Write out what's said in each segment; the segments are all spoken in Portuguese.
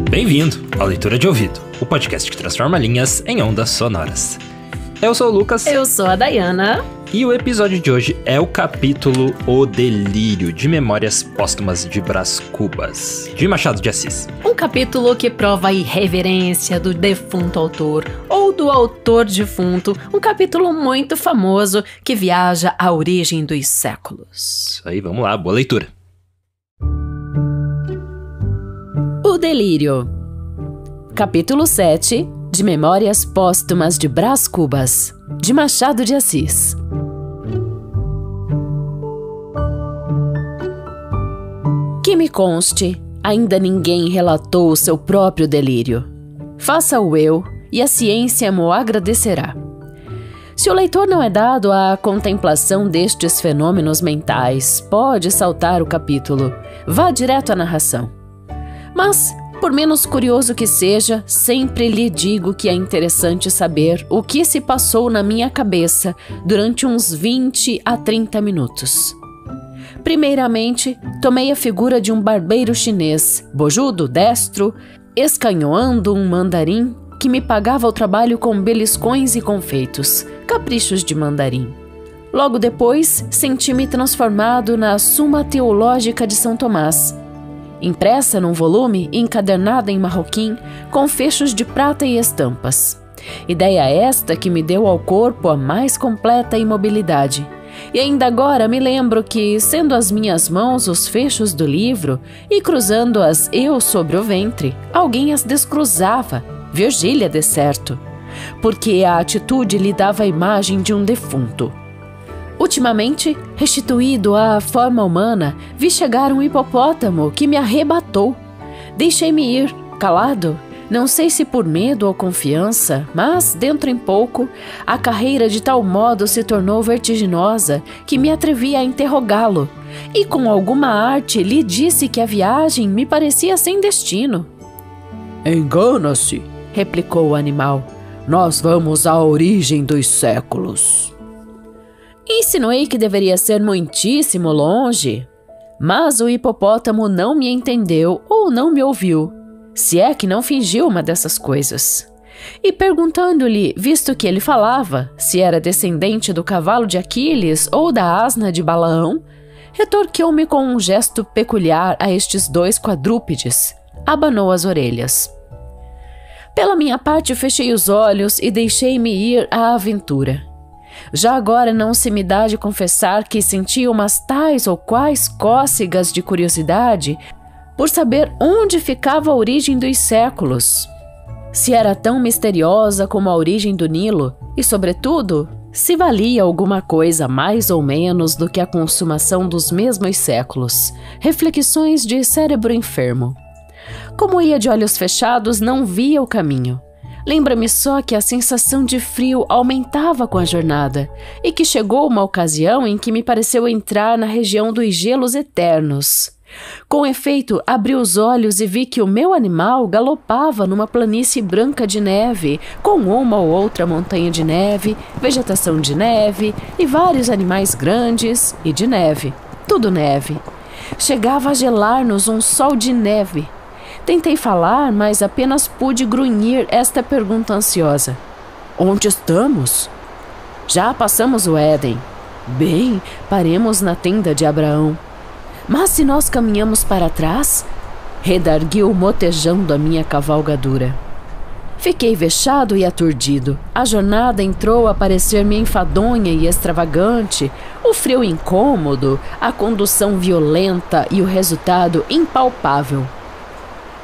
Bem-vindo ao Leitura de Ouvido, o podcast que transforma linhas em ondas sonoras. Eu sou o Lucas. Eu sou a Dayana. E o episódio de hoje é o capítulo O Delírio, de Memórias Póstumas de Brás Cubas, de Machado de Assis. Um capítulo que prova a irreverência do defunto autor, ou do autor defunto, um capítulo muito famoso que viaja à origem dos séculos. Isso aí, vamos lá, boa leitura. O Delírio. Capítulo 7, de Memórias Póstumas de Brás Cubas, de Machado de Assis. Que me conste, ainda ninguém relatou o seu próprio delírio. Faça-o eu, e a ciência mo agradecerá. Se o leitor não é dado à contemplação destes fenômenos mentais, pode saltar o capítulo, vá direto à narração. Mas, por menos curioso que seja, sempre lhe digo que é interessante saber o que se passou na minha cabeça durante uns 20 a 30 minutos. Primeiramente, tomei a figura de um barbeiro chinês, bojudo, destro, escanhoando um mandarim que me pagava o trabalho com beliscões e confeitos, caprichos de mandarim. Logo depois, senti-me transformado na Suma Teológica de São Tomás, impressa num volume e encadernada em marroquim, com fechos de prata e estampas. Ideia esta que me deu ao corpo a mais completa imobilidade. E ainda agora me lembro que, sendo as minhas mãos os fechos do livro e cruzando-as eu sobre o ventre, alguém as descruzava, Virgília de certo, porque a atitude lhe dava a imagem de um defunto. Ultimamente, restituído à forma humana, vi chegar um hipopótamo que me arrebatou. Deixei-me ir, calado, não sei se por medo ou confiança, mas, dentro em pouco, a carreira de tal modo se tornou vertiginosa que me atrevi a interrogá-lo, e com alguma arte lhe disse que a viagem me parecia sem destino. Engana-se, replicou o animal. Nós vamos à origem dos séculos. Insinuei que deveria ser muitíssimo longe, mas o hipopótamo não me entendeu ou não me ouviu, se é que não fingiu uma dessas coisas. E perguntando-lhe, visto que ele falava, se era descendente do cavalo de Aquiles ou da asna de Balaão, retorquiu-me com um gesto peculiar a estes dois quadrúpedes, abanou as orelhas. Pela minha parte, fechei os olhos e deixei-me ir à aventura. Já agora não se me dá de confessar que senti umas tais ou quais cócegas de curiosidade por saber onde ficava a origem dos séculos. Se era tão misteriosa como a origem do Nilo e, sobretudo, se valia alguma coisa mais ou menos do que a consumação dos mesmos séculos. Reflexões de cérebro enfermo. Como ia de olhos fechados, não via o caminho. Lembra-me só que a sensação de frio aumentava com a jornada e que chegou uma ocasião em que me pareceu entrar na região dos gelos eternos. Com efeito, abri os olhos e vi que o meu animal galopava numa planície branca de neve, com uma ou outra montanha de neve, vegetação de neve e vários animais grandes e de neve. Tudo neve. Chegava a gelar-nos um sol de neve. Tentei falar, mas apenas pude grunhir esta pergunta ansiosa. Onde estamos? Já passamos o Éden. Bem, paremos na tenda de Abraão. Mas se nós caminhamos para trás? Redarguiu motejando a minha cavalgadura. Fiquei vexado e aturdido. A jornada entrou a parecer-me enfadonha e extravagante, o frio incômodo, a condução violenta e o resultado impalpável.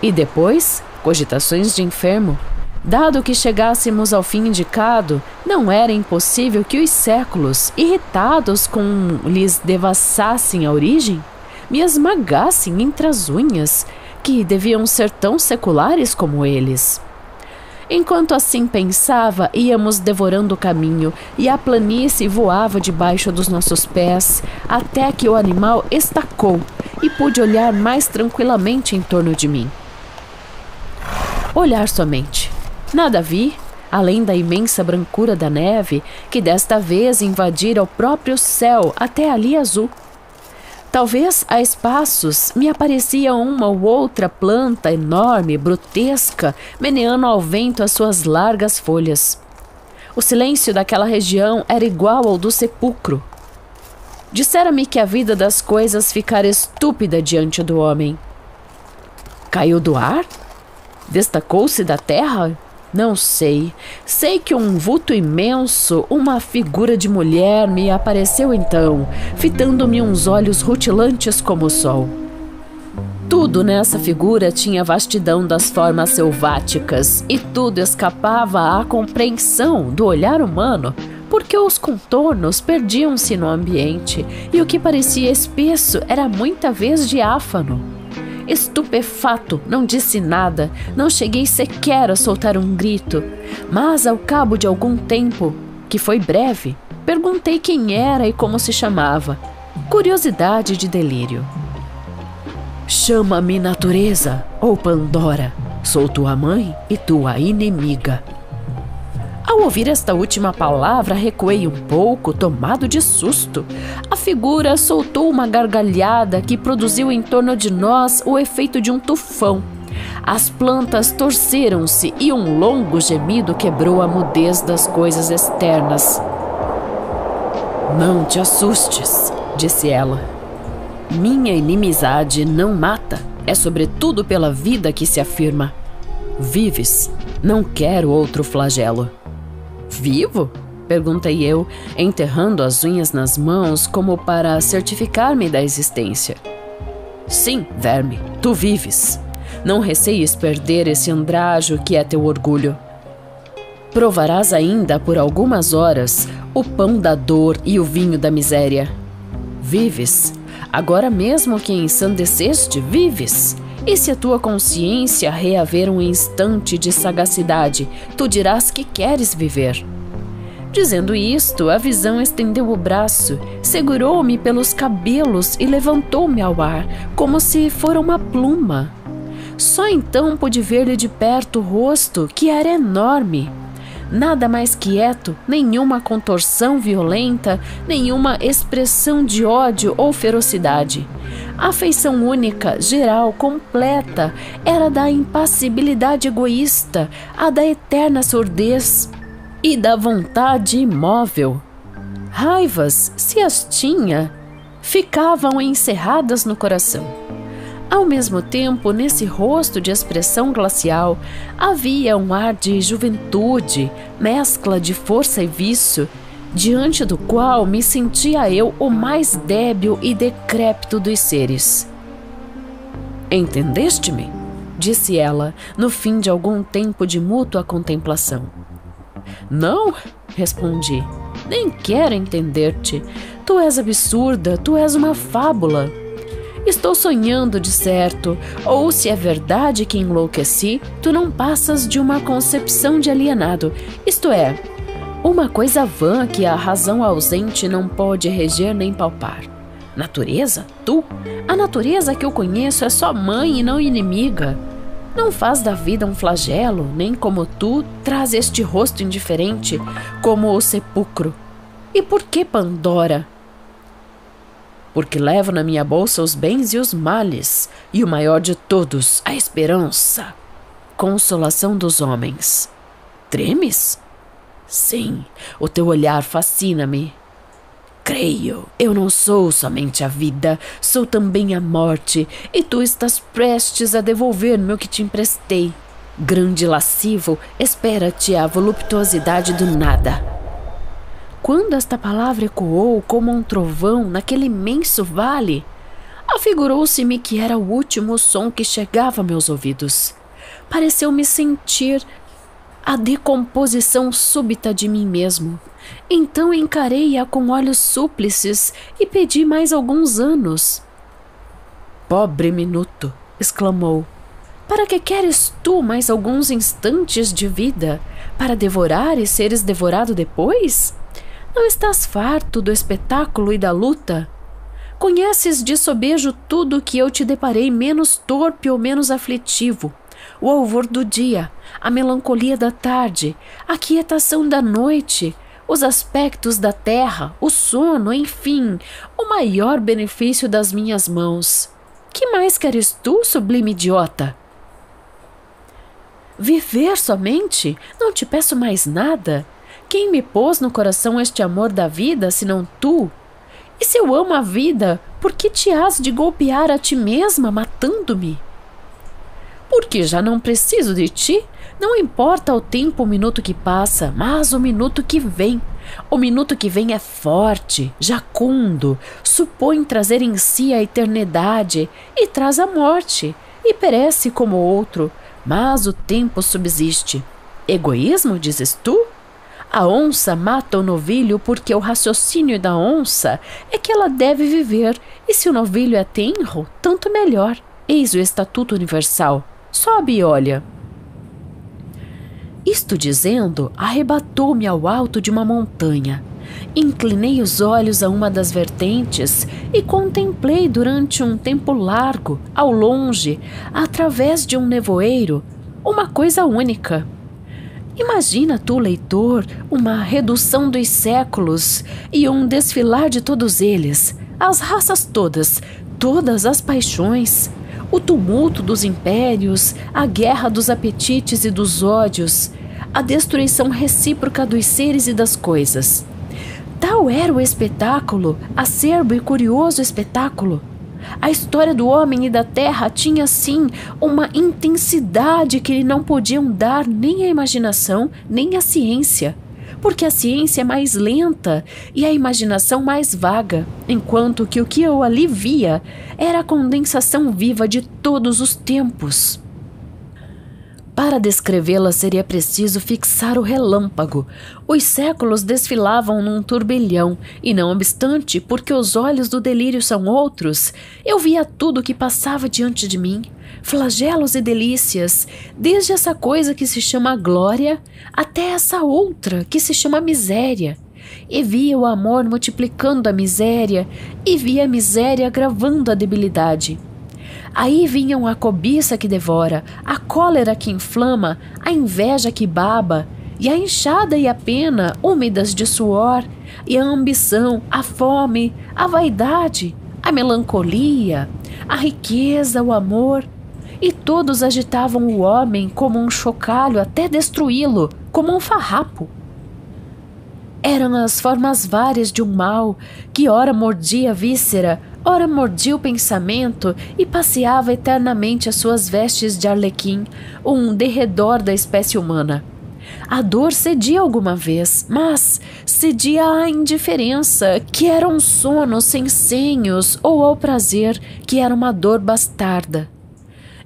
E depois, cogitações de enfermo. Dado que chegássemos ao fim indicado, não era impossível que os séculos, irritados com lhes devassassem a origem, me esmagassem entre as unhas, que deviam ser tão seculares como eles. Enquanto assim pensava, íamos devorando o caminho, e a planície voava debaixo dos nossos pés, até que o animal estacou e pude olhar mais tranquilamente em torno de mim. Olhar somente. Nada vi, além da imensa brancura da neve, que desta vez invadira o próprio céu até ali azul. Talvez a espaços me aparecia uma ou outra planta enorme, brutesca, meneando ao vento as suas largas folhas. O silêncio daquela região era igual ao do sepulcro. Dissera-me que a vida das coisas ficara estúpida diante do homem. Caiu do ar? Destacou-se da terra? Não sei. Sei que um vulto imenso, uma figura de mulher, me apareceu então, fitando-me uns olhos rutilantes como o sol. Tudo nessa figura tinha vastidão das formas selváticas e tudo escapava à compreensão do olhar humano, porque os contornos perdiam-se no ambiente e o que parecia espesso era muita vez diáfano. Estupefato, não disse nada, não cheguei sequer a soltar um grito, mas ao cabo de algum tempo, que foi breve, perguntei quem era e como se chamava. Curiosidade de delírio. Chama-me natureza, ou Pandora, sou tua mãe e tua inimiga. Ao ouvir esta última palavra, recuei um pouco, tomado de susto. A figura soltou uma gargalhada que produziu em torno de nós o efeito de um tufão. As plantas torceram-se e um longo gemido quebrou a mudez das coisas externas. Não te assustes, disse ela. Minha inimizade não mata, é sobretudo pela vida que se afirma. Vives, não quero outro flagelo. Vivo? Perguntei eu, enterrando as unhas nas mãos como para certificar-me da existência. Sim, verme, tu vives. Não receies perder esse andrajo que é teu orgulho. Provarás ainda por algumas horas o pão da dor e o vinho da miséria. Vives. Agora mesmo que ensandeceste, vives. E se a tua consciência reaver um instante de sagacidade, tu dirás que queres viver. Dizendo isto, a visão estendeu o braço, segurou-me pelos cabelos e levantou-me ao ar, como se fora uma pluma. Só então pude ver-lhe de perto o rosto, que era enorme. Nada mais quieto, nenhuma contorção violenta, nenhuma expressão de ódio ou ferocidade. A feição única, geral, completa, era da impassibilidade egoísta, a da eterna surdez e da vontade imóvel. Raivas, se as tinha, ficavam encerradas no coração. Ao mesmo tempo, nesse rosto de expressão glacial, havia um ar de juventude, mescla de força e vício, diante do qual me sentia eu o mais débil e decrépito dos seres. Entendeste-me? Disse ela, no fim de algum tempo de mútua contemplação. Não, respondi, nem quero entender-te. Tu és absurda, tu és uma fábula. Estou sonhando de certo, ou se é verdade que enlouqueci, tu não passas de uma concepção de alienado, isto é, uma coisa vã que a razão ausente não pode reger nem palpar. Natureza? Tu? A natureza que eu conheço é só mãe e não inimiga. Não faz da vida um flagelo, nem como tu traz este rosto indiferente, como o sepulcro. E por que Pandora? Porque levo na minha bolsa os bens e os males, e o maior de todos, a esperança, consolação dos homens. Tremes? Sim, o teu olhar fascina-me. Creio, eu não sou somente a vida, sou também a morte, e tu estás prestes a devolver-me o que te emprestei. Grande lascivo, espera-te a voluptuosidade do nada. Quando esta palavra ecoou como um trovão naquele imenso vale, afigurou-se-me que era o último som que chegava a meus ouvidos. Pareceu-me sentir a decomposição súbita de mim mesmo. Então encarei-a com olhos súplices e pedi mais alguns anos. Pobre minuto, exclamou. Para que queres tu mais alguns instantes de vida? Para devorar e seres devorado depois? Não estás farto do espetáculo e da luta? Conheces de sobejo tudo que eu te deparei menos torpe ou menos aflitivo. O alvor do dia, a melancolia da tarde, a quietação da noite, os aspectos da terra, o sono, enfim, o maior benefício das minhas mãos. Que mais queres tu, sublime idiota? Viver somente? Não te peço mais nada. Quem me pôs no coração este amor da vida, senão tu? E se eu amo a vida, por que te has de golpear a ti mesma, matando-me? Porque já não preciso de ti. Não importa o tempo, o minuto que passa, mas o minuto que vem. O minuto que vem é forte, jacundo, supõe trazer em si a eternidade e traz a morte, e perece como outro, mas o tempo subsiste. Egoísmo, dizes tu? A onça mata o novilho porque o raciocínio da onça é que ela deve viver, e se o novilho é tenro, tanto melhor. Eis o estatuto universal. Sobe e olha. Isto dizendo, arrebatou-me ao alto de uma montanha. Inclinei os olhos a uma das vertentes e contemplei durante um tempo largo, ao longe, através de um nevoeiro, uma coisa única. Imagina tu, leitor, uma redução dos séculos e um desfilar de todos eles, as raças todas, todas as paixões, o tumulto dos impérios, a guerra dos apetites e dos ódios, a destruição recíproca dos seres e das coisas. Tal era o espetáculo, acerbo e curioso espetáculo. A história do homem e da terra tinha, sim, uma intensidade que lhe não podiam dar nem a imaginação, nem a ciência, porque a ciência é mais lenta e a imaginação mais vaga, enquanto que o que eu ali via era a condensação viva de todos os tempos. Para descrevê-la seria preciso fixar o relâmpago. Os séculos desfilavam num turbilhão, e não obstante, porque os olhos do delírio são outros, eu via tudo o que passava diante de mim, flagelos e delícias, desde essa coisa que se chama glória, até essa outra que se chama miséria. E via o amor multiplicando a miséria, e via a miséria agravando a debilidade. Aí vinham a cobiça que devora, a cólera que inflama, a inveja que baba, e a enxada e a pena, úmidas de suor, e a ambição, a fome, a vaidade, a melancolia, a riqueza, o amor. E todos agitavam o homem como um chocalho até destruí-lo, como um farrapo. Eram as formas várias de um mal que ora mordia a víscera, ora mordia o pensamento e passeava eternamente as suas vestes de arlequim, um derredor da espécie humana. A dor cedia alguma vez, mas cedia à indiferença, que era um sono sem senhos, ou ao prazer, que era uma dor bastarda.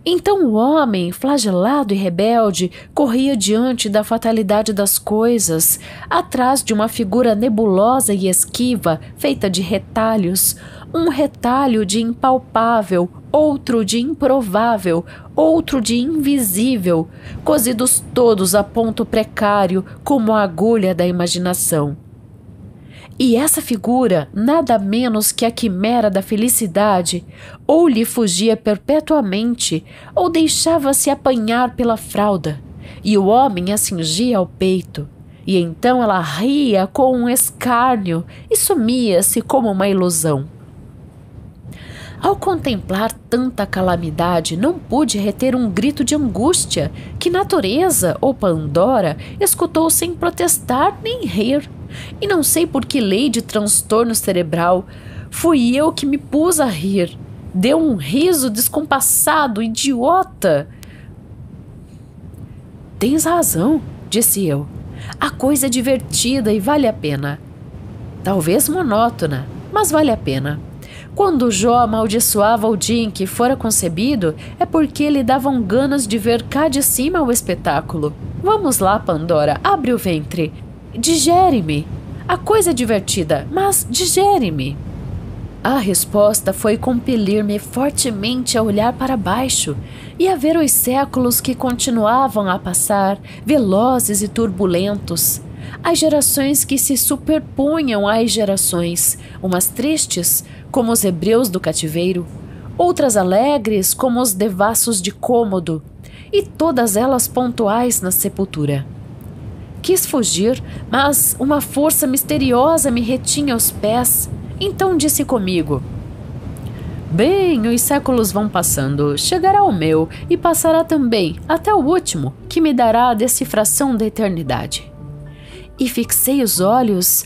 Então o homem, flagelado e rebelde, corria diante da fatalidade das coisas, atrás de uma figura nebulosa e esquiva, feita de retalhos, um retalho de impalpável, outro de improvável, outro de invisível, cozidos todos a ponto precário, como a agulha da imaginação. E essa figura, nada menos que a quimera da felicidade, ou lhe fugia perpetuamente, ou deixava-se apanhar pela fralda, e o homem a cingia ao peito, e então ela ria com um escárnio e sumia-se como uma ilusão. Ao contemplar tanta calamidade, não pude reter um grito de angústia, que natureza, ou Pandora, escutou sem protestar nem rir. E não sei por que lei de transtorno cerebral, fui eu que me pus a rir. Deu um riso descompassado, idiota. Tens razão, disse eu. A coisa é divertida e vale a pena. Talvez monótona, mas vale a pena. Quando Jó amaldiçoava o dia em que fora concebido, é porque lhe davam ganas de ver cá de cima o espetáculo. Vamos lá, Pandora, abre o ventre. Digere-me. A coisa é divertida, mas digere-me. A resposta foi compelir-me fortemente a olhar para baixo e a ver os séculos que continuavam a passar, velozes e turbulentos. As gerações que se superpunham às gerações, umas tristes, como os hebreus do cativeiro, outras alegres, como os devassos de Cômodo, e todas elas pontuais na sepultura. Quis fugir, mas uma força misteriosa me retinha os pés. Então disse comigo: bem, os séculos vão passando, chegará o meu e passará também, até o último, que me dará a decifração da eternidade. E fixei os olhos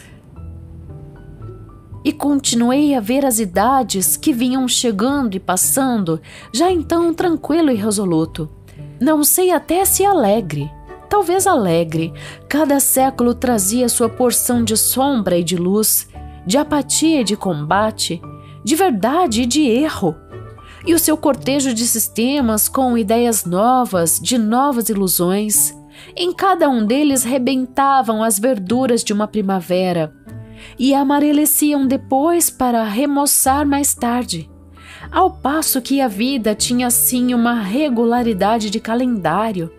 e continuei a ver as idades que vinham chegando e passando, já então tranquilo e resoluto. Não sei até se alegre, talvez alegre. Cada século trazia sua porção de sombra e de luz, de apatia e de combate, de verdade e de erro. E o seu cortejo de sistemas com ideias novas, de novas ilusões. Em cada um deles rebentavam as verduras de uma primavera e amareleciam depois para remoçar mais tarde, ao passo que a vida tinha assim uma regularidade de calendário.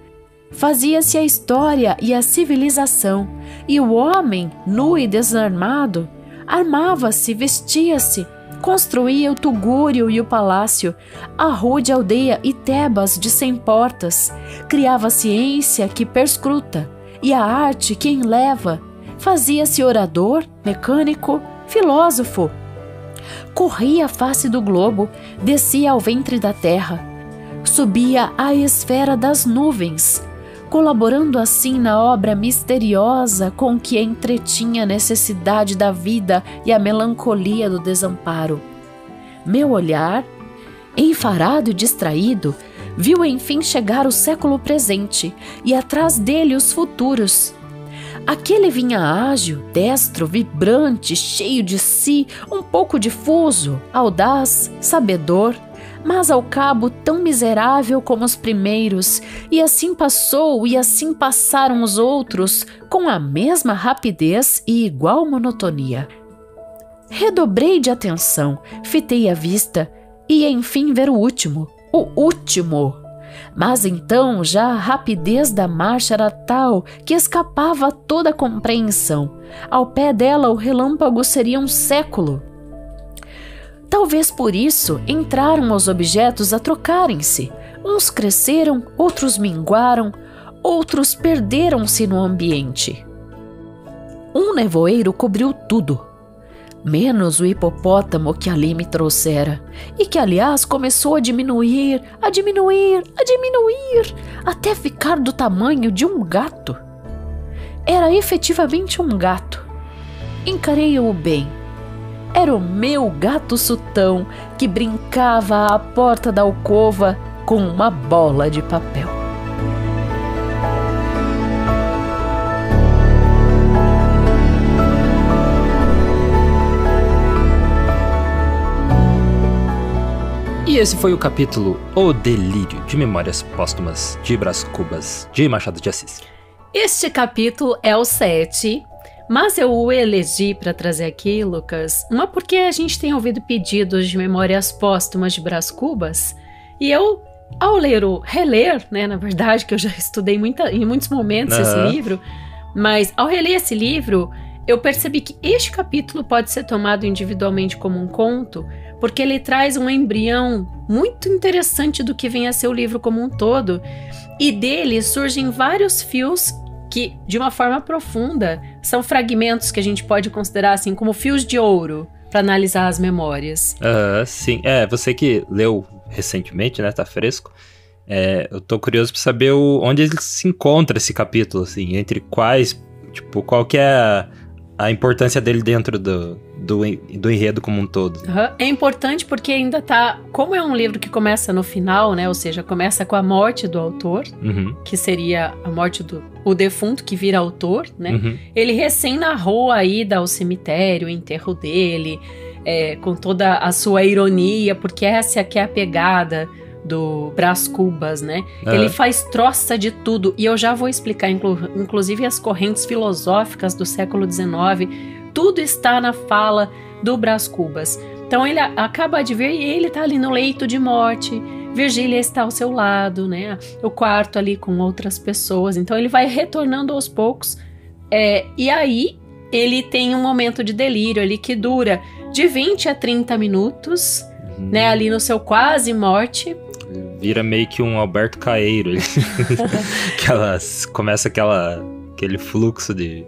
Fazia-se a história e a civilização, e o homem, nu e desarmado, armava-se, vestia-se, construía o tugúrio e o palácio, a rude aldeia e Tebas de 100 portas, criava a ciência que perscruta e a arte que enleva, fazia-se orador, mecânico, filósofo. Corria a face do globo, descia ao ventre da terra, subia à esfera das nuvens, colaborando assim na obra misteriosa com que entretinha a necessidade da vida e a melancolia do desamparo. Meu olhar, enfarado e distraído, viu enfim chegar o século presente e atrás dele os futuros. Aquele vinha ágil, destro, vibrante, cheio de si, um pouco difuso, audaz, sabedor, mas ao cabo tão miserável como os primeiros, e assim passou e assim passaram os outros, com a mesma rapidez e igual monotonia. Redobrei de atenção, fitei a vista, e enfim ver o último. Mas então já a rapidez da marcha era tal que escapava a toda a compreensão. Ao pé dela o relâmpago seria um século. Talvez por isso entraram os objetos a trocarem-se. Uns cresceram, outros minguaram, outros perderam-se no ambiente. Um nevoeiro cobriu tudo, menos o hipopótamo que ali me trouxera, e que aliás começou a diminuir, até ficar do tamanho de um gato. Era efetivamente um gato. Encarei-o bem. Era o meu gato sultão que brincava à porta da alcova com uma bola de papel. E esse foi o capítulo O Delírio, de Memórias Póstumas de Brás Cubas, de Machado de Assis. Este capítulo é o 7, mas eu o elegi para trazer aqui, Lucas, uma porque a gente tem ouvido pedidos de Memórias Póstumas de Brás Cubas, e eu, ao reler, né, na verdade, que eu já estudei em muitos momentos esse livro, mas ao reler esse livro, eu percebi que este capítulo pode ser tomado individualmente como um conto, porque ele traz um embrião muito interessante do que vem a ser o livro como um todo, e dele surgem vários fios que, de uma forma profunda, são fragmentos que a gente pode considerar assim como fios de ouro para analisar as memórias. Sim. Você que leu recentemente, né, tá fresco, eu tô curioso para saber onde ele se encontra esse capítulo, assim, entre quais, tipo, qual que é a importância dele dentro do enredo como um todo. É importante porque ainda tá... Como é um livro que começa no final, né? Ou seja, começa com a morte do autor, que seria a morte o defunto que vira autor, né? Ele recém narrou a ida ao cemitério, o enterro dele, com toda a sua ironia, porque essa que é a pegada do Brás Cubas, né? Ele faz troça de tudo, e eu já vou explicar, inclusive as correntes filosóficas do século XIX, tudo está na fala do Brás Cubas. Então ele acaba de ver e ele tá ali no leito de morte, Virgília está ao seu lado, né? O quarto ali com outras pessoas, então ele vai retornando aos poucos, e aí ele tem um momento de delírio ali que dura de 20 a 30 minutos, né? Ali no seu quase morte. Vira meio que um Alberto Caeiro. Começa aquele aquele fluxo de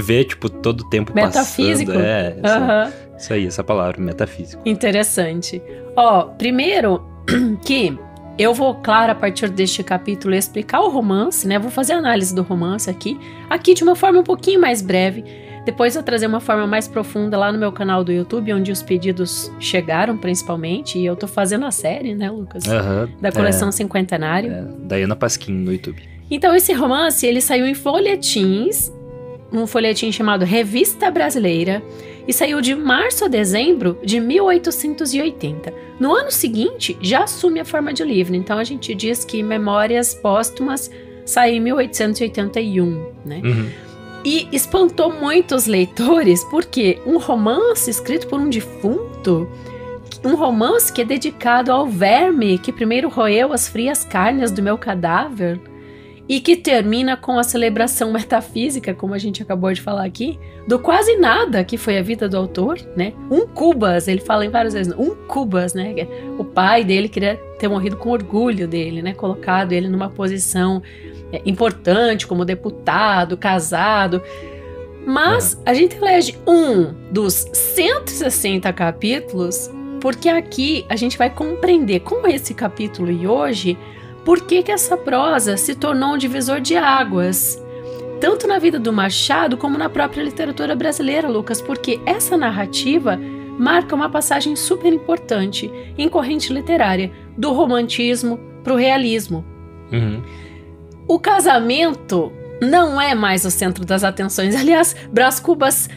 ver, tipo, todo o tempo metafísico. Passando. Isso aí, essa palavra, metafísico. Interessante. Ó, primeiro que eu vou, claro, a partir deste capítulo explicar o romance, né? Vou fazer a análise do romance aqui de uma forma um pouquinho mais breve. Depois eu vou trazer uma forma mais profunda lá no meu canal do YouTube, onde os pedidos chegaram, principalmente. E eu tô fazendo a série, né, Lucas? Da coleção Cinquentenário. Da Ana Pasquim no YouTube. Então, esse romance, ele saiu em folhetins, um folhetim chamado Revista Brasileira, e saiu de março a dezembro de 1880. No ano seguinte, já assume a forma de livro. Então, a gente diz que Memórias Póstumas saiu em 1881, né? E espantou muitos leitores, porque um romance escrito por um defunto, um romance que é dedicado ao verme que primeiro roeu as frias carnes do meu cadáver, e que termina com a celebração metafísica, como a gente acabou de falar aqui, do quase nada que foi a vida do autor, né? Cubas, ele fala em várias vezes, Cubas, né? O pai dele queria ter morrido com orgulho dele, né? Colocado ele numa posição importante, como deputado, casado. Mas a gente elege um dos 160 capítulos, porque aqui a gente vai compreender, como esse capítulo e hoje, por que essa prosa se tornou um divisor de águas, tanto na vida do Machado como na própria literatura brasileira, Lucas, porque essa narrativa marca uma passagem super importante em corrente literária, do romantismo para o realismo. O casamento não é mais o centro das atenções. Aliás, Brás Cubas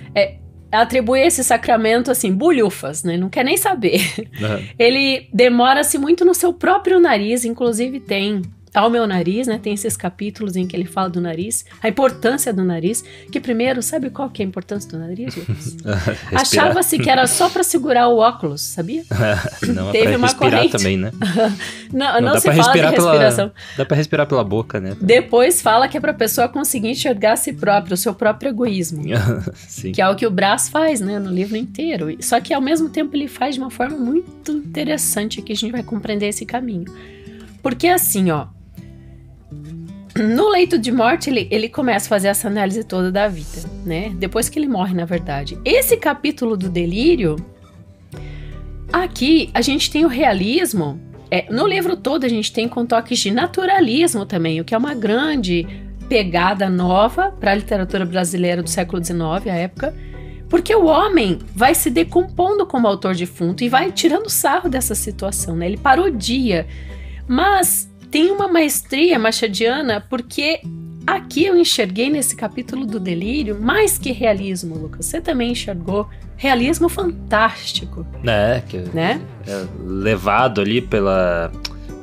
atribui esse sacramento, assim, bulhufas, né? Não quer nem saber. Ele demora-se muito no seu próprio nariz, inclusive tem Ao Meu Nariz, né? Tem esses capítulos em que ele fala do nariz, a importância do nariz, que primeiro, sabe qual que é a importância do nariz, Lucas? Achava-se que era só para segurar o óculos, sabia? Não, teve pra uma respirar corrente também, né? não se fala de respiração. Dá pra respirar pela boca, né? Depois fala que é pra pessoa conseguir enxergar a si própria, o seu próprio egoísmo. Sim. Que é o que o Brás faz, né, no livro inteiro. Só que ao mesmo tempo ele faz de uma forma muito interessante, que a gente vai compreender esse caminho. Porque assim, ó, no leito de morte ele começa a fazer essa análise toda da vida, né? Depois que ele morre, na verdade. Esse capítulo do delírio, aqui a gente tem o realismo. No livro todo a gente tem com toques de naturalismo também, o que é uma grande pegada nova para a literatura brasileira do século XIX, a época, porque o homem vai se decompondo como autor defunto e vai tirando sarro dessa situação, né? Ele parodia, mas tem uma maestria machadiana, porque aqui eu enxerguei nesse capítulo do delírio mais que realismo, Lucas. Você também enxergou realismo fantástico. Né? É levado ali pela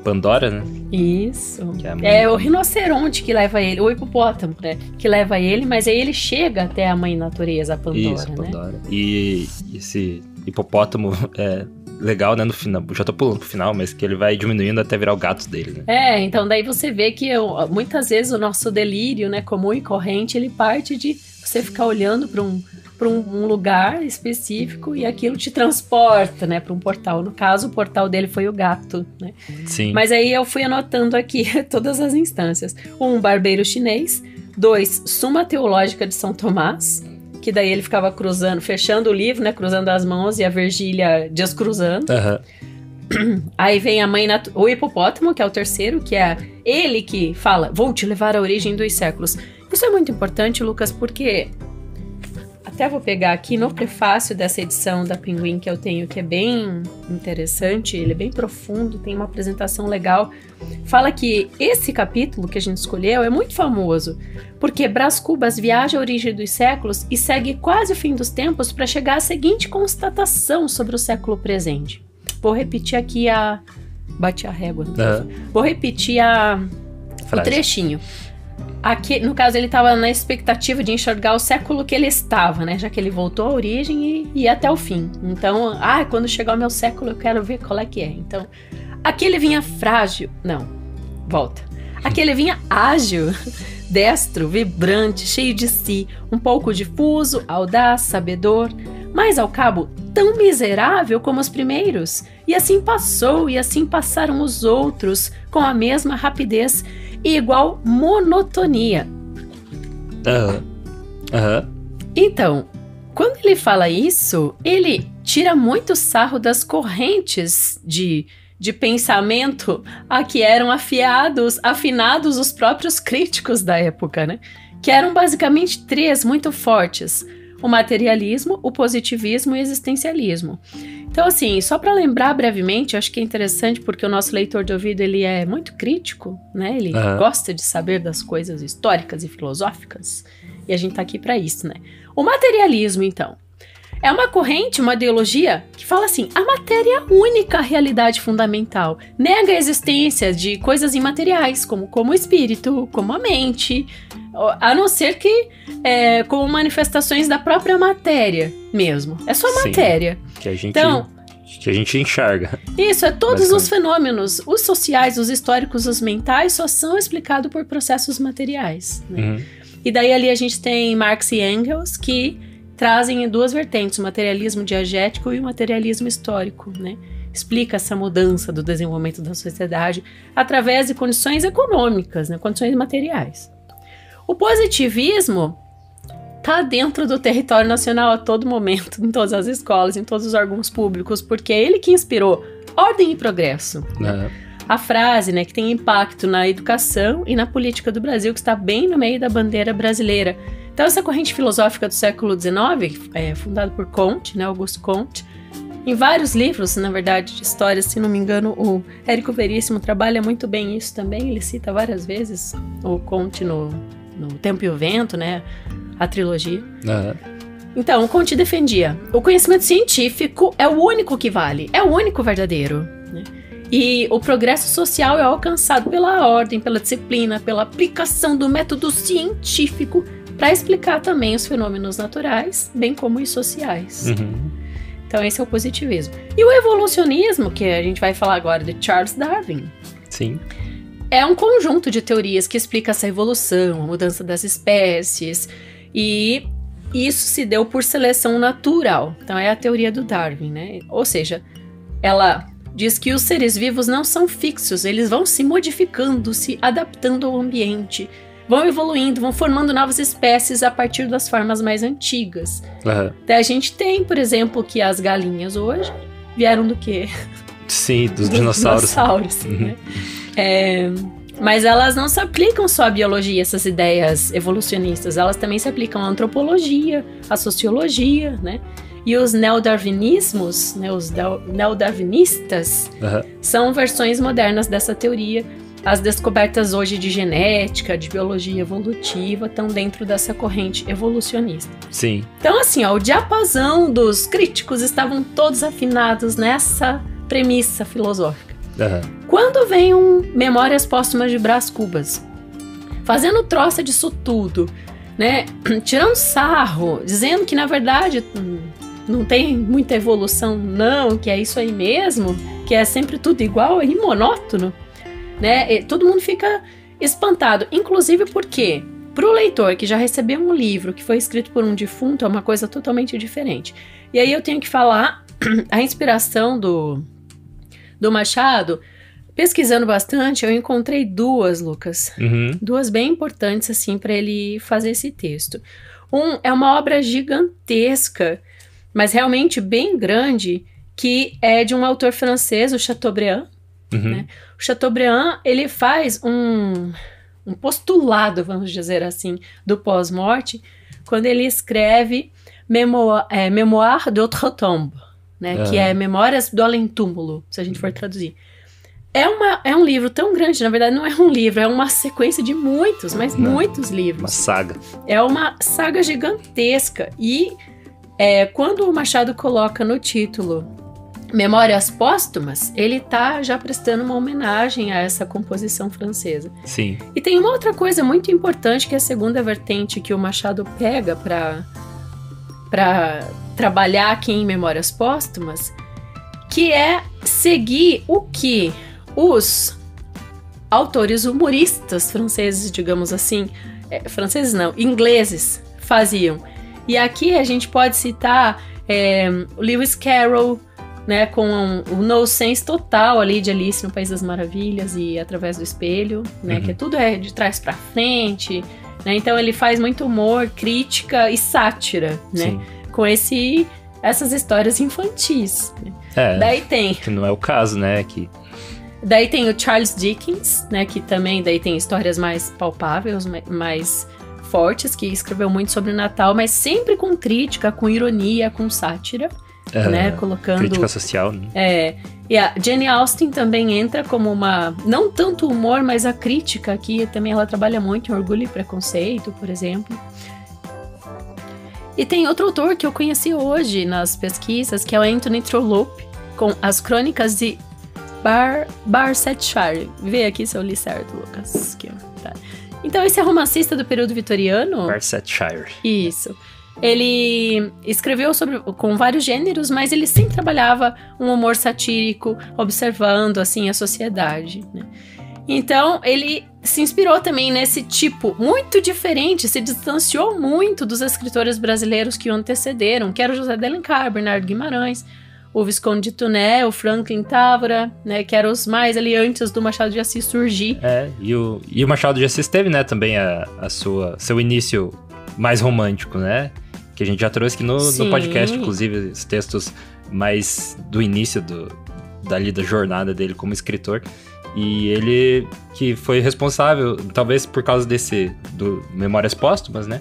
Pandora, né? Isso. É o rinoceronte que leva ele, o hipopótamo, né? Que leva ele, mas aí ele chega até a mãe natureza, a Pandora, isso, Pandora, né? E esse hipopótamo é legal, né, no final, já tô pulando pro final, mas que ele vai diminuindo até virar o gato dele, né? Então daí você vê que muitas vezes o nosso delírio, né, comum e corrente, ele parte de você ficar olhando para um lugar específico e aquilo te transporta, né, para um portal. No caso, o portal dele foi o gato, né? Sim. Mas aí eu fui anotando aqui todas as instâncias. 1, barbeiro chinês. 2, Suma Teológica de São Tomás, que daí ele ficava cruzando, fechando o livro, né, cruzando as mãos, e a Virgília descruzando. Aí vem a mãe, o hipopótamo, que é o terceiro, que é ele que fala, vou te levar à origem dos séculos. Isso é muito importante, Lucas, porque até vou pegar aqui no prefácio dessa edição da Pinguim que eu tenho, que é bem interessante, ele é bem profundo, tem uma apresentação legal. Fala que esse capítulo que a gente escolheu é muito famoso, porque Brás Cubas viaja à origem dos séculos e segue quase o fim dos tempos para chegar à seguinte constatação sobre o século presente. Vou repetir aqui bati a régua. Vou repetir o trechinho. Aqui, no caso, ele estava na expectativa de enxergar o século que ele estava, né? Já que ele voltou à origem e até o fim. Então, quando chegar o meu século, eu quero ver qual é que é. Então, aqui ele vinha frágil. Não, volta. Aqui ele vinha ágil, destro, vibrante, cheio de si, um pouco difuso, audaz, sabedor, mas ao cabo tão miserável como os primeiros. E assim passou, e assim passaram os outros, com a mesma rapidez e igual monotonia. Então, quando ele fala isso, ele tira muito sarro das correntes de pensamento a que eram afinados os próprios críticos da época, né? Que eram basicamente 3 muito fortes: o materialismo, o positivismo e o existencialismo. Então, assim, só para lembrar brevemente, eu acho que é interessante porque o nosso leitor de ouvido, ele é muito crítico, né? Ele gosta de saber das coisas históricas e filosóficas, e a gente tá aqui para isso, né? O materialismo, então, é uma corrente, uma ideologia que fala assim: a matéria é a única realidade fundamental. Nega a existência de coisas imateriais, como o espírito, como a mente, a não ser que como manifestações da própria matéria mesmo. É só matéria. Que a gente enxerga. Isso, todos os fenômenos, os sociais, os históricos, os mentais, só são explicados por processos materiais, né? E daí ali a gente tem Marx e Engels, que trazem 2 vertentes: o materialismo diegético e o materialismo histórico, né? Explica essa mudança do desenvolvimento da sociedade através de condições econômicas, né? Condições materiais. O positivismo está dentro do território nacional a todo momento, em todas as escolas, em todos os órgãos públicos, porque é ele que inspirou ordem e progresso. A frase, né, que tem impacto na educação e na política do Brasil, que está bem no meio da bandeira brasileira. Então, essa corrente filosófica do século XIX, fundada por Comte, né, Augusto Comte, em vários livros, na verdade, de história, se não me engano, o Érico Veríssimo trabalha muito bem isso também. Ele cita várias vezes o Comte no Tempo e o Vento, né, a trilogia. Então, o Comte defendia: o conhecimento científico é o único que vale, é o único verdadeiro, né? E o progresso social é alcançado pela ordem, pela disciplina, pela aplicação do método científico para explicar também os fenômenos naturais, bem como os sociais. Então esse é o positivismo. E o evolucionismo, que a gente vai falar agora, de Charles Darwin. Sim. É um conjunto de teorias que explica essa evolução, a mudança das espécies, e isso se deu por seleção natural. Então é a teoria do Darwin, né? Ou seja, ela diz que os seres vivos não são fixos, eles vão se modificando, se adaptando ao ambiente, vão evoluindo, vão formando novas espécies a partir das formas mais antigas. Daí a gente tem, por exemplo, que as galinhas hoje vieram do quê? Sim, dos dinossauros. Né? Mas elas não se aplicam só à biologia, essas ideias evolucionistas, elas também se aplicam à antropologia, à sociologia, né? E os neodarwinismos, né, os neodarwinistas, são versões modernas dessa teoria. As descobertas hoje de genética, de biologia evolutiva, estão dentro dessa corrente evolucionista. Sim. Então, assim, o diapasão dos críticos estavam todos afinados nessa premissa filosófica. Quando vem Memórias Póstumas de Brás Cubas, fazendo troça disso tudo, né, tirando sarro, dizendo que, na verdade, não tem muita evolução, não, que é isso aí mesmo, que é sempre tudo igual e monótono, né? E todo mundo fica espantado, inclusive porque para o leitor que já recebeu um livro que foi escrito por um defunto é uma coisa totalmente diferente. E aí eu tenho que falar a inspiração do Machado. Pesquisando bastante, eu encontrei 2, Lucas, 2 bem importantes assim para ele fazer esse texto. É uma obra gigantesca, mas realmente bem grande, que é de um autor francês, o Chateaubriand. Né? O Chateaubriand, ele faz um postulado, vamos dizer assim, do pós-morte, quando ele escreve Mémoire d'Outre-Tombe, né? Que é Memórias do Além-Túmulo, se a gente for traduzir. É um livro tão grande, na verdade não é um livro, é uma sequência de muitos, mas muitos livros. Uma saga. É uma saga gigantesca. E quando o Machado coloca no título Memórias Póstumas, ele tá já prestando uma homenagem a essa composição francesa. Sim. E tem uma outra coisa muito importante, que é a segunda vertente que o Machado pega para trabalhar aqui em Memórias Póstumas, que é seguir o que os autores humoristas franceses, digamos assim, franceses não, ingleses, faziam. E aqui a gente pode citar o Lewis Carroll, né, com o nonsense total ali de Alice no País das Maravilhas e Através do Espelho, né, que tudo é de trás para frente, né? Então ele faz muito humor, crítica e sátira, né? Sim. Com essas histórias infantis. Daí tem... Que não é o caso, né? Daí tem o Charles Dickens, né? Que também daí tem histórias mais palpáveis, mais fortes, que escreveu muito sobre o Natal, mas sempre com crítica, com ironia, com sátira, né? Colocando... Crítica social, né? E a Jane Austen também entra como não tanto humor, mas a crítica aqui também ela trabalha muito em Orgulho e Preconceito, por exemplo. E tem outro autor que eu conheci hoje nas pesquisas, que é o Anthony Trollope, com As Crônicas de Barsetshire. Vê aqui se eu li certo, Lucas. Aqui, tá. Então, esse é romancista do período vitoriano. Barsetshire. Isso. Ele escreveu com vários gêneros, mas ele sempre trabalhava um humor satírico, observando, assim, a sociedade, né? Então, ele se inspirou também nesse tipo muito diferente, se distanciou muito dos escritores brasileiros que o antecederam, que era o José de Alencar, Bernardo Guimarães, o Visconde de Tuné, o Franklin Távora, né, que eram os mais ali antes do Machado de Assis surgir. E o Machado de Assis teve, né, também seu início mais romântico, né, que a gente já trouxe aqui no podcast, inclusive, os textos mais do início da jornada dele como escritor. E ele que foi responsável, talvez por causa do Memórias Póstumas, né?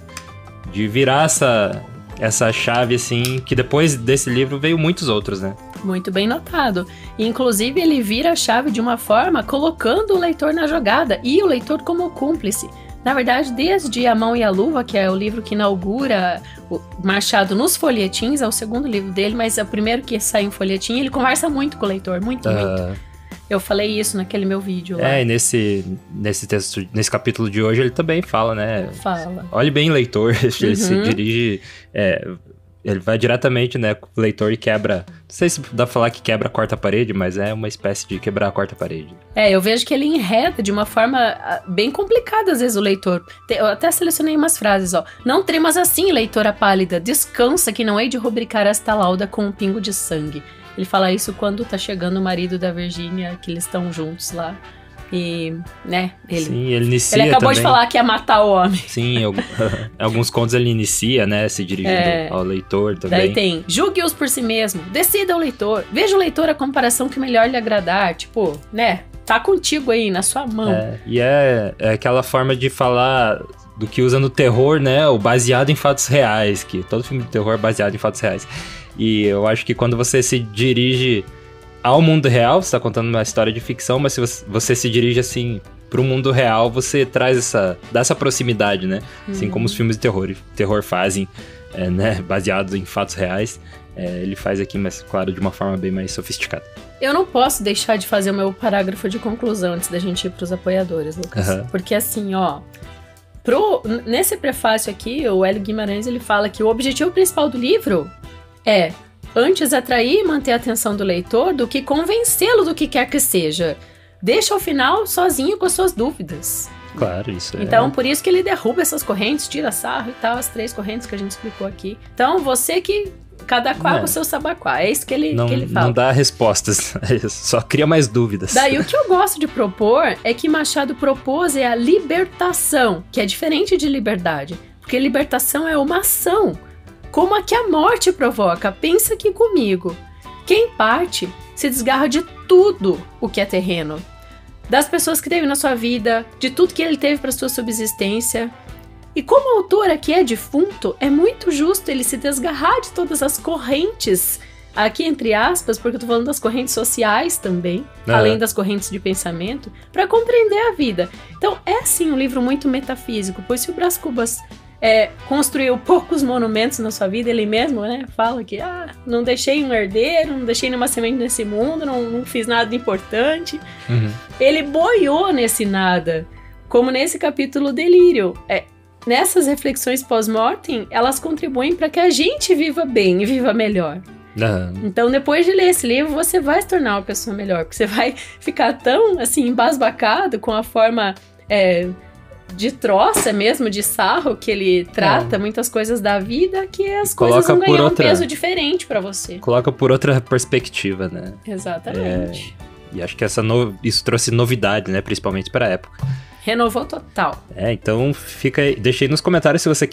De virar essa chave, assim, que depois desse livro veio muitos outros, né? Muito bem notado. E, inclusive, ele vira a chave de uma forma colocando o leitor na jogada e o leitor como cúmplice. Na verdade, desde A Mão e a Luva, que é o livro que inaugura o Machado nos folhetins, é o segundo livro dele, mas é o primeiro que sai em folhetim, ele conversa muito com o leitor, muito. Eu falei isso naquele meu vídeo lá. E nesse texto, nesse capítulo de hoje, ele também fala, né? Fala. Olhe bem, leitor. Ele se dirige... ele vai diretamente, né, com o leitor e quebra... Não sei se dá pra falar que quebra a quarta parede, mas é uma espécie de quebrar a quarta parede. Eu vejo que ele enreda de uma forma bem complicada, às vezes, o leitor. Eu até selecionei umas frases, ó. Não tremas assim, leitora pálida. Descansa que não hei de rubricar esta lauda com um pingo de sangue. Ele fala isso quando tá chegando o marido da Virgínia, que eles estão juntos lá. E, né, ele inicia ele acabou também de falar que ia matar o homem. Sim, alguns contos ele inicia, né, se dirigindo ao leitor também. Daí tem, julgue-os por si mesmo, decida o leitor, veja o leitor a comparação que melhor lhe agradar. Tipo, né, tá contigo aí, na sua mão. E é aquela forma de falar do que usa no terror, né, o baseado em fatos reais, que todo filme de terror é baseado em fatos reais. E eu acho que quando você se dirige ao mundo real, você tá contando uma história de ficção, mas se você se dirige, assim, pro mundo real, você dá essa proximidade, né? Assim como os filmes de terror fazem, né? Baseados em fatos reais. Ele faz aqui, mas, claro, de uma forma bem mais sofisticada. Eu não posso deixar de fazer o meu parágrafo de conclusão antes da gente ir pros apoiadores, Lucas. Porque, assim, ó... Nesse prefácio aqui, o Hélio Guimarães, ele fala que o objetivo principal do livro é antes atrair e manter a atenção do leitor do que convencê-lo do que quer que seja. Deixa ao final sozinho com as suas dúvidas. Claro, isso Então, por isso que ele derruba essas correntes, tira sarro e tal, as 3 correntes que a gente explicou aqui. Então, você que... Cada qual com o seu sabaquá. É isso que ele fala. Não dá respostas, só cria mais dúvidas. Daí, o que eu gosto de propor é que Machado propôs a libertação, que é diferente de liberdade. Porque libertação é uma ação, como a que a morte provoca. Pensa aqui comigo. Quem parte se desgarra de tudo o que é terreno. Das pessoas que teve na sua vida, de tudo que ele teve para sua subsistência. E como o autor aqui é defunto, é muito justo ele se desgarrar de todas as correntes, aqui entre aspas, porque eu tô falando das correntes sociais também, além das correntes de pensamento, para compreender a vida. Então é sim um livro muito metafísico, pois se o Brás Cubas construiu poucos monumentos na sua vida, ele mesmo, né, fala que não deixei um herdeiro, não deixei nenhuma semente nesse mundo, não fiz nada importante. Ele boiou nesse nada, como nesse capítulo Delírio. Nessas reflexões pós-mortem, elas contribuem para que a gente viva bem e viva melhor. Então, depois de ler esse livro, você vai se tornar uma pessoa melhor, porque você vai ficar tão, assim, embasbacado com a forma de troça mesmo, de sarro, que ele trata muitas coisas da vida, que as coisas vão ganhar um peso diferente para você. Coloca por outra perspectiva, né? Exatamente. E acho que isso trouxe novidade, né? Principalmente para a época. Renovou total. Então deixa aí nos comentários se você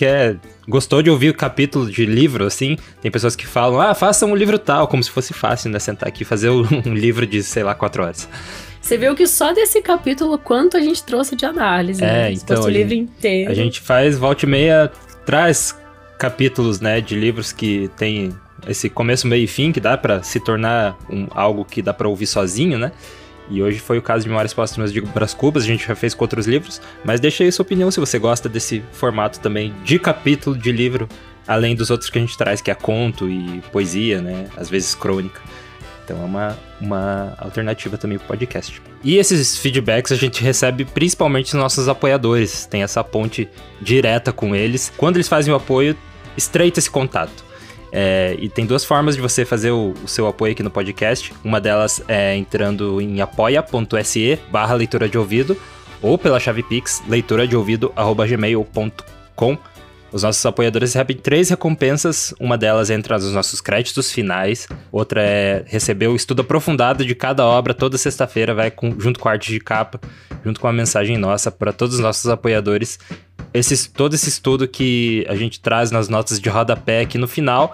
gostou de ouvir o capítulo de livro, assim. Tem pessoas que falam, faça um livro tal, como se fosse fácil, né? Sentar aqui e fazer um livro de, 4 horas. Você viu que só desse capítulo, quanto a gente trouxe de análise, né? Então, o livro inteiro. A gente faz, volta e meia, traz capítulos, né, de livros que tem esse começo, meio e fim, que dá pra se tornar algo que dá pra ouvir sozinho, né? E hoje foi o caso de Memórias Póstumas de Brás Cubas, a gente já fez com outros livros, mas deixa aí sua opinião se você gosta desse formato também de capítulo de livro, além dos outros que a gente traz, que é conto e poesia, né? Às vezes crônica. Então é uma alternativa também pro podcast. E esses feedbacks a gente recebe principalmente dos nossos apoiadores, tem essa ponte direta com eles. Quando eles fazem o apoio, estreita esse contato. E tem 2 formas de você fazer o seu apoio aqui no podcast. Uma delas é entrando em apoia.se/leitura de ouvido ou pela chave Pix, leituradeouvido@gmail.com. Os nossos apoiadores recebem 3 recompensas. Uma delas entra nos nossos créditos finais. Outra é receber o estudo aprofundado de cada obra. Toda sexta-feira vai junto com a arte de capa, junto com a mensagem nossa para todos os nossos apoiadores. Todo esse estudo que a gente traz nas notas de rodapé aqui no final.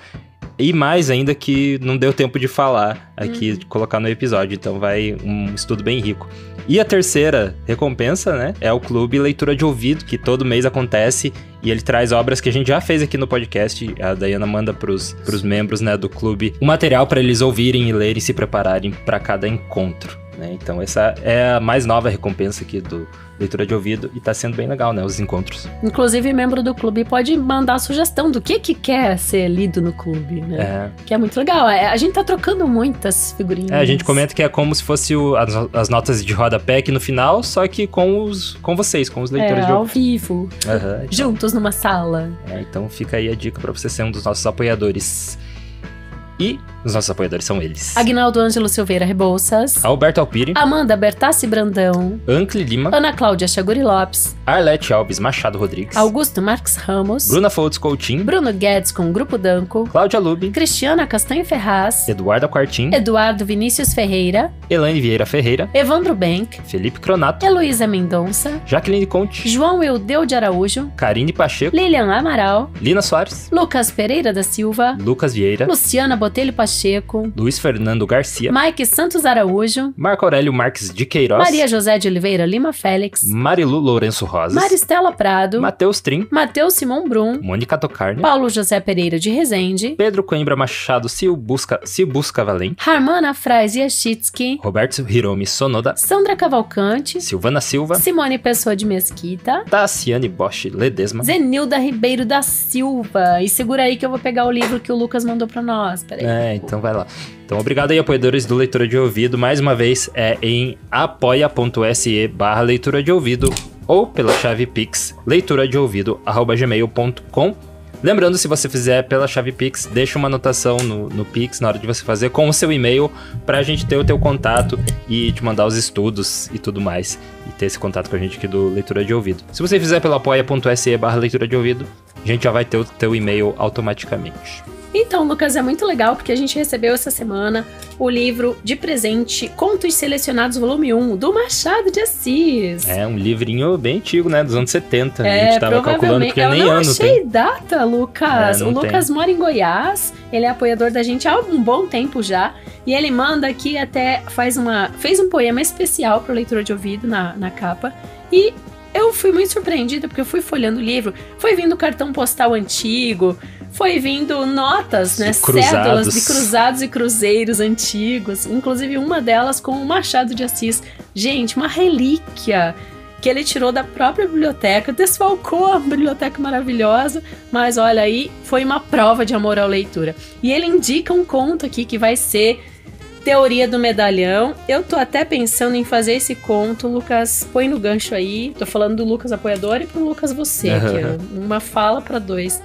E mais ainda que não deu tempo de falar aqui, de colocar no episódio. Então vai um estudo bem rico. E a terceira recompensa, né, é o Clube Leitura de Ouvido, que todo mês acontece. E ele traz obras que a gente já fez aqui no podcast. A Dayana manda pros membros, né, do clube o material para eles ouvirem e lerem e se prepararem para cada encontro, né? Então essa é a mais nova recompensa aqui do Leitura de Ouvido e tá sendo bem legal, né, os encontros. Inclusive, membro do clube pode mandar a sugestão do que quer ser lido no clube, né? Que é muito legal. A gente tá trocando muitas figurinhas. A gente comenta que é como se fosse as notas de rodapé aqui no final, só que com vocês, com os leitores de ouvido. Ao vivo. Juntos numa sala. Então fica aí a dica pra você ser um dos nossos apoiadores. E os nossos apoiadores são eles: Agnaldo Ângelo Silveira Rebouças, Alberto Alpiri, Amanda Bertassi Brandão, Ancle Lima, Ana Cláudia Chaguri Lopes, Arlete Alves Machado Rodrigues, Augusto Marques Ramos, Bruna Foltz Coutinho, Bruno Guedes com o Grupo Danco, Cláudia Lube, Cristiana Castanho Ferraz, Eduardo Quartim, Eduardo Vinícius Ferreira, Elaine Vieira Ferreira, Evandro Bank, Felipe Cronato, Heloísa Mendonça, Jaqueline Conte, João Eudeu de Araújo, Karine Pacheco, Lilian Amaral, Lina Soares, Lucas Pereira da Silva, Lucas Vieira, Luciana Botelho Pacheco, Luiz Fernando Garcia, Mike Santos Araújo, Marco Aurélio Marques de Queiroz, Maria José de Oliveira Lima Félix, Marilu Lourenço Rosas, Maristela Prado, Matheus Trim, Matheus Simão Brum, Mônica Tocarne, Paulo José Pereira de Rezende, Pedro Coimbra Machado Silbusca Valente, Harmana Frais Yashitsky, Roberto Hiromi Sonoda, Sandra Cavalcante, Silvana Silva, Simone Pessoa de Mesquita, Tassiane Bosch Ledesma, Zenilda Ribeiro da Silva. E segura aí que eu vou pegar o livro que o Lucas mandou pra nós. Peraí. Então vai lá. Então obrigado aí, apoiadores do Leitura de Ouvido. Mais uma vez é em apoia.se/leitura de ouvido ou pela chave Pix, leituradeouvido@gmail.com. Lembrando, se você fizer pela chave Pix, deixa uma anotação no Pix na hora de você fazer com o seu e-mail pra gente ter o teu contato e te mandar os estudos e tudo mais. E ter esse contato com a gente aqui do Leitura de Ouvido. Se você fizer pelo apoia.se/leitura de ouvido, a gente já vai ter o teu e-mail automaticamente. Então, Lucas, é muito legal porque a gente recebeu essa semana o livro de presente Contos Selecionados volume 1, do Machado de Assis. É um livrinho bem antigo, né? Dos anos 70. A gente tava calculando porque eu nem não ano achei tem. data, Lucas. O Lucas mora em Goiás, ele é apoiador da gente há um bom tempo já. E ele manda aqui até, fez um poema especial para Leitura de Ouvido na capa. E eu fui muito surpreendida porque eu fui folhando o livro, foi vindo cartão postal antigo, foi vindo notas, né, cédulas de cruzados e cruzeiros antigos, inclusive uma delas com o Machado de Assis. Gente, uma relíquia que ele tirou da própria biblioteca, desfalcou a biblioteca maravilhosa, mas olha aí, foi uma prova de amor à leitura. E ele indica um conto aqui que vai ser Teoria do Medalhão. Eu tô até pensando em fazer esse conto, Lucas, põe no gancho aí. Tô falando do Lucas apoiador e pro Lucas você, que é uma fala pra dois.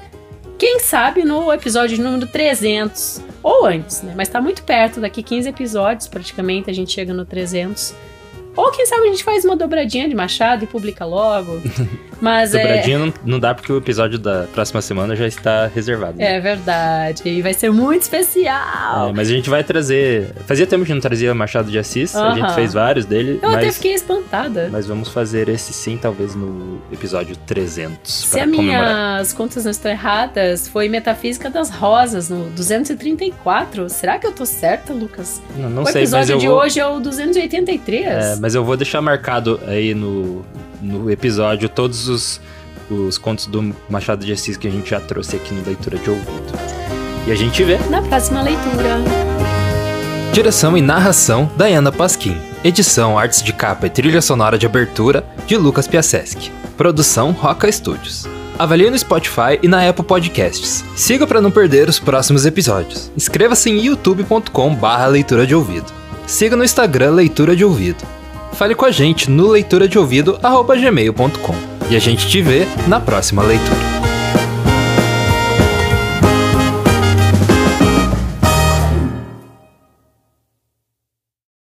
Quem sabe no episódio número 300, ou antes, né? Mas tá muito perto, daqui 15 episódios praticamente a gente chega no 300. Ou quem sabe a gente faz uma dobradinha de Machado e publica logo. Mas Dobradinha não dá porque o episódio da próxima semana já está reservado. Né? É verdade. E vai ser muito especial. Mas a gente vai trazer... Fazia tempo que não trazia Machado de Assis. A gente fez vários dele. Eu até fiquei espantada. Mas vamos fazer esse sim, talvez no episódio 300. Se as minhas contas não estão erradas, foi Metafísica das Rosas, no 234. Será que eu tô certa, Lucas? Não sei, mas o episódio de hoje é o 283. Mas eu vou deixar marcado aí no episódio todos os contos do Machado de Assis que a gente já trouxe aqui no Leitura de Ouvido. E a gente vê na próxima leitura. Direção e narração, Dayana Pasquim. Edição, artes de capa e trilha sonora de abertura, de Lucas Piasecki. Produção, Roca Studios. Avalie no Spotify e na Apple Podcasts. Siga para não perder os próximos episódios. Inscreva-se em youtube.com/leitura de ouvido. Siga no Instagram Leitura de Ouvido. Fale com a gente no leituradeouvido@gmail.com. E a gente te vê na próxima leitura.